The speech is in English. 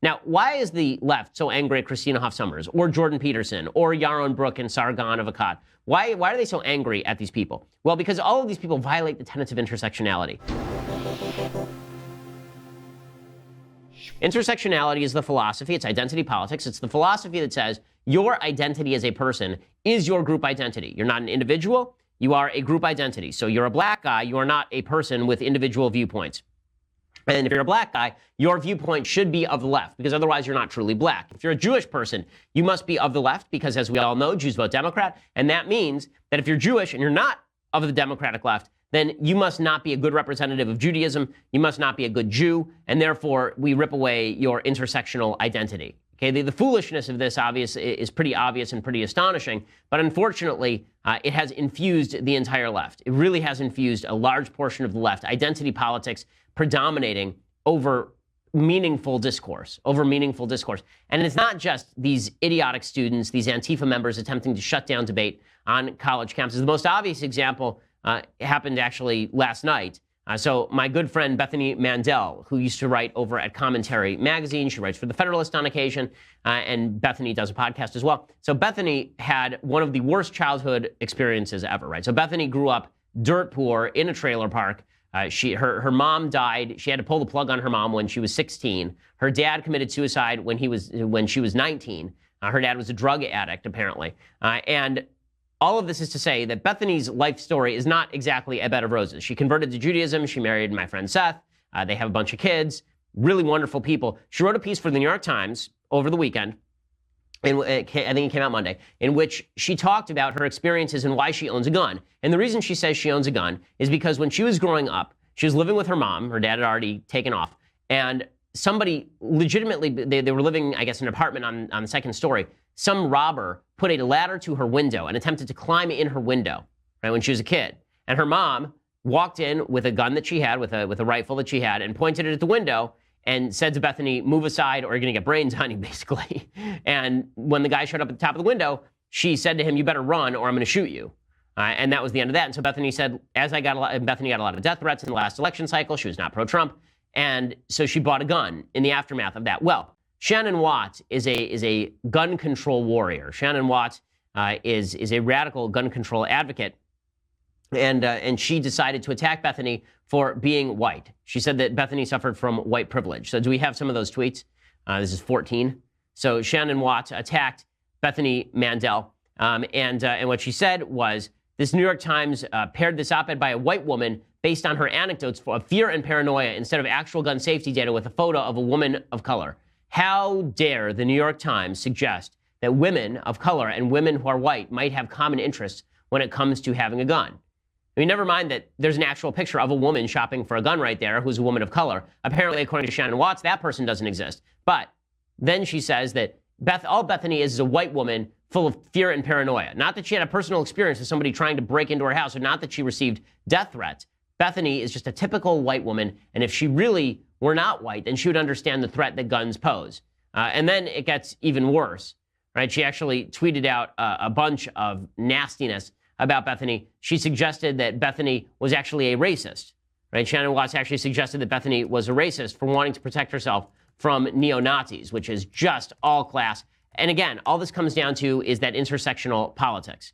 Now, why is the left so angry at Christina Hoff Sommers or Jordan Peterson or Yaron Brook and Sargon of Akkad? Why are they so angry at these people? Well, because all of these people violate the tenets of intersectionality. Intersectionality is the philosophy, it's identity politics. It's the philosophy that says your identity as a person is your group identity. You're not an individual, you are a group identity. So you're a black guy, you are not a person with individual viewpoints. And if you're a black guy, your viewpoint should be of the left, because otherwise you're not truly black. If you're a Jewish person, you must be of the left, because as we all know, Jews vote Democrat. And that means that if you're Jewish and you're not of the Democratic left, then you must not be a good representative of Judaism. You must not be a good Jew. And therefore, we rip away your intersectional identity. Okay, the foolishness of this is pretty obvious and pretty astonishing. But unfortunately, it has infused the entire left. It really has infused a large portion of the left. Identity politics predominating over meaningful discourse, And it's not just these idiotic students, these Antifa members attempting to shut down debate on college campuses. The most obvious example happened actually last night. So my good friend Bethany Mandel, who used to write over at Commentary Magazine, she writes for The Federalist on occasion, and Bethany does a podcast as well. So Bethany had one of the worst childhood experiences ever, right? So Bethany grew up dirt poor in a trailer park. Her mom died. She had to pull the plug on her mom when she was 16. Her dad committed suicide when she was 19. Her dad was a drug addict, apparently. And all of this is to say that Bethany's life story is not exactly a bed of roses. She converted to Judaism. She married my friend Seth. They have a bunch of kids. Really wonderful people. She wrote a piece for the New York Times over the weekend, and I think it came out Monday, in which she talked about her experiences and why she owns a gun. And the reason she says she owns a gun is because when she was growing up, she was living with her mom. Her dad had already taken off. And somebody legitimately, they were living, I guess, in an apartment on the second story. Some robber put a ladder to her window and attempted to climb in her window, right, when she was a kid. And her mom walked in with a gun that she had, with a rifle that she had, and pointed it at the window and said to Bethany, move aside or you're going to get brains on you, basically. And when the guy showed up at the top of the window, she said to him, you better run or I'm going to shoot you. And that was the end of that. And so Bethany said, Bethany got a lot of death threats in the last election cycle. She was not pro-Trump. And so she bought a gun in the aftermath of that. Well, Shannon Watt is a gun control warrior. Shannon Watt is a radical gun control advocate. And she decided to attack Bethany for being white. She said that Bethany suffered from white privilege. So do we have some of those tweets? This is 14. So Shannon Watt attacked Bethany Mandel. And what she said was, this New York Times paired this op-ed by a white woman based on her anecdotes of fear and paranoia instead of actual gun safety data with a photo of a woman of color. How dare the New York Times suggest that women of color and women who are white might have common interests when it comes to having a gun? I mean, never mind that there's an actual picture of a woman shopping for a gun right there who's a woman of color. Apparently, according to Shannon Watts, that person doesn't exist. But then she says that all Bethany is a white woman full of fear and paranoia. Not that she had a personal experience with somebody trying to break into her house, or not that she received death threats. Bethany is just a typical white woman, and if she really were not white, then she would understand the threat that guns pose. And then it gets even worse, right? She actually tweeted out a bunch of nastiness about Bethany. She suggested that Bethany was actually a racist, right? Shannon Watts actually suggested that Bethany was a racist for wanting to protect herself from neo-Nazis, which is just all class. And again, all this comes down to is that intersectional politics.